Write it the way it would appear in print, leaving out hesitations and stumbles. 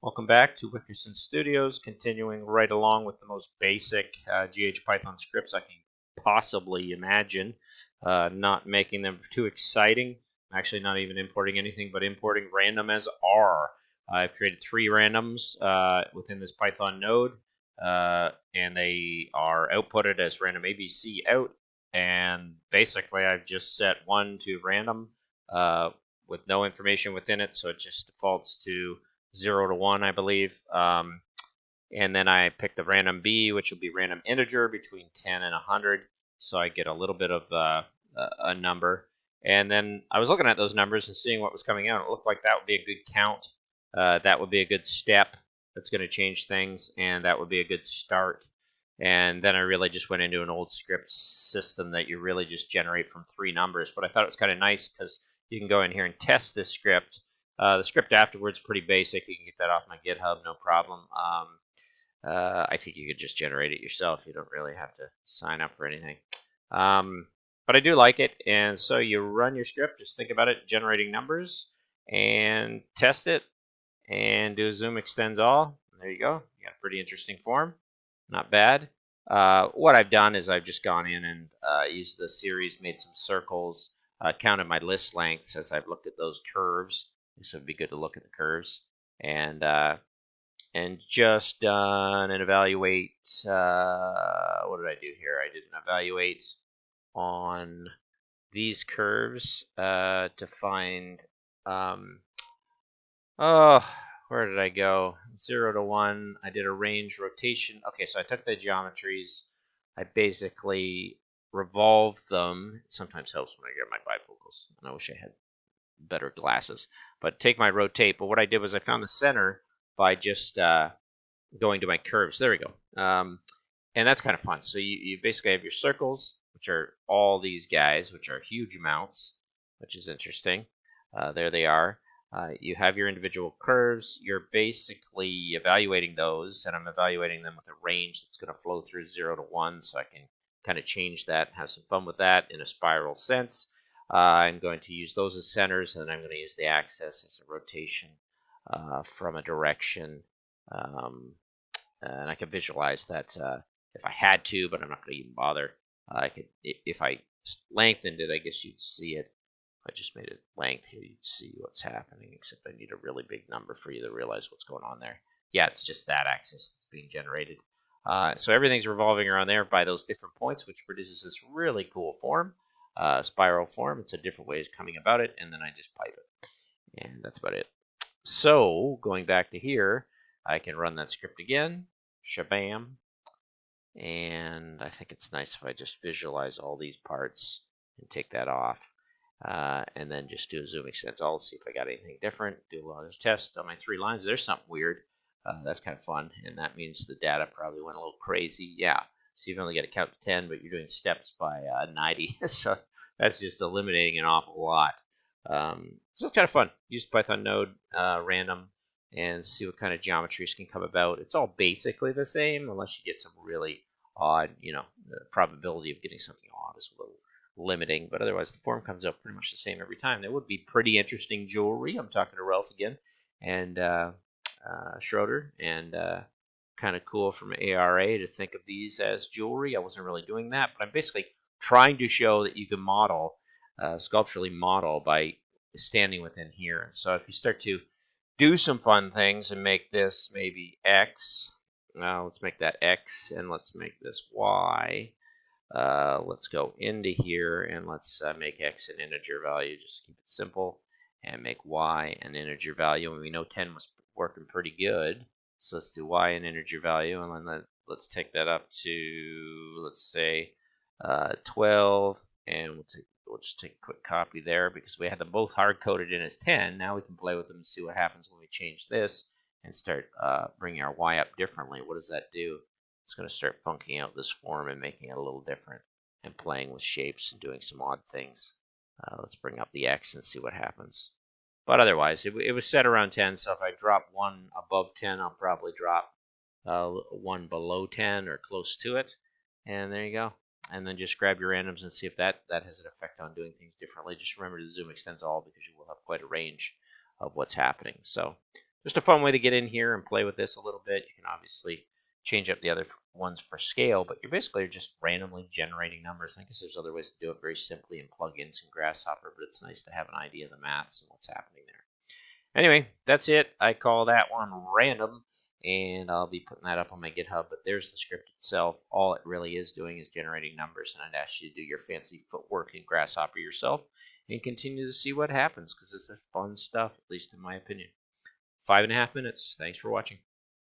Welcome back to Wickerson Studios, continuing right along with the most basic GH Python scripts I can possibly imagine, not making them too exciting. I'm actually not even importing anything, but importing random as R. I've created 3 randoms within this Python node, and they are outputted as random ABC out, and basically I've just set one to random with no information within it, so it just defaults to 0 to 1, I believe. And then I picked a random B, which will be random integer between 10 and 100. So I get a little bit of a number. And then I was looking at those numbers and seeing what was coming out. It looked like that would be a good count. That would be a good step that's going to change things. And that would be a good start. And then I really just went into an old script system that you really just generate from 3 numbers. But I thought it was kind of nice because you can go in here and test this script. The script afterwards is pretty basic. You can get that off my GitHub, no problem. I think you could just generate it yourself. You don't really have to sign up for anything. But I do like it. And so you run your script, just think about it, generating numbers, and test it, and do a zoom extends all. And there you go. You got a pretty interesting form. Not bad. What I've done is I've just gone in and used the series, made some circles, counted my list lengths as I've looked at those curves. So it'd be good to look at the curves, and just done an evaluate. What did I do here? I did an evaluate on these curves to find. Where did I go? 0 to 1. I did a range rotation. Okay, so I took the geometries. I basically revolved them. It sometimes helps when I get my bifocals, and I wish I had better glasses. But take my rotate. But what I did was I found the center by just going to my curves. There we go. And that's kind of fun. So you basically have your circles, which are all these guys, which are huge amounts, which is interesting. There they are. You have your individual curves. You're basically evaluating those, and I'm evaluating them with a range that's going to flow through 0 to 1, so I can kind of change that and have some fun with that in a spiral sense. I'm going to use those as centers, and then I'm going to use the axis as a rotation from a direction. And I can visualize that if I had to, but I'm not going to even bother. I could, if I lengthened it, I guess you'd see it. If I just made it length here, you'd see what's happening, except I need a really big number for you to realize what's going on there. Yeah, it's just that axis that's being generated. So everything's revolving around there by those different points, which produces this really cool form. Spiral form. It's a different way of coming about it, and then I just pipe it. And that's about it. So going back to here, I can run that script again. Shabam. And I think it's nice if I just visualize all these parts and take that off. And then just do a zoom extends all, see if I got anything different. Do a lot of tests on my 3 lines. There's something weird. That's kind of fun, and that means the data probably went a little crazy. Yeah. So you've only got to count to 10, but you're doing steps by 90. So that's just eliminating an awful lot. So it's kind of fun. Use Python node random and see what kind of geometries can come about. It's all basically the same unless you get some really odd, the probability of getting something odd is a little limiting, but otherwise the form comes out pretty much the same every time. There would be pretty interesting jewelry. I'm talking to Ralph again, and Schroeder, and kind of cool from ARA to think of these as jewelry. I wasn't really doing that, but I'm basically trying to show that you can model, sculpturally model by standing within here. So if you start to do some fun things and make this maybe X, let's make that X, and let's make this Y. Let's go into here, and let's make X an integer value. Just keep it simple, and make Y an integer value. And we know 10 was working pretty good, so let's do Y an integer value, and then let's take that up to, let's say, 12, and we'll just take a quick copy there because we had them both hard-coded in as 10. Now we can play with them and see what happens when we change this and start bringing our Y up differently. What does that do? It's going to start funking out this form and making it a little different and playing with shapes and doing some odd things. Let's bring up the X and see what happens. But otherwise, it was set around 10, so if I drop 1 above 10, I'll probably drop 1 below 10 or close to it. And there you go. And then just grab your randoms and see if that has an effect on doing things differently. Just remember to zoom extends all because you will have quite a range of what's happening. So just a fun way to get in here and play with this a little bit. You can obviously change up the other ones for scale, but you're basically just randomly generating numbers. I guess there's other ways to do it very simply and plug in some Grasshopper, but it's nice to have an idea of the maths and what's happening there. Anyway, that's it. I call that one random, and I'll be putting that up on my GitHub, but there's the script itself. All it really is doing is generating numbers, and I'd ask you to do your fancy footwork in Grasshopper yourself and continue to see what happens, because this is fun stuff, at least in my opinion. 5.5 minutes. Thanks for watching.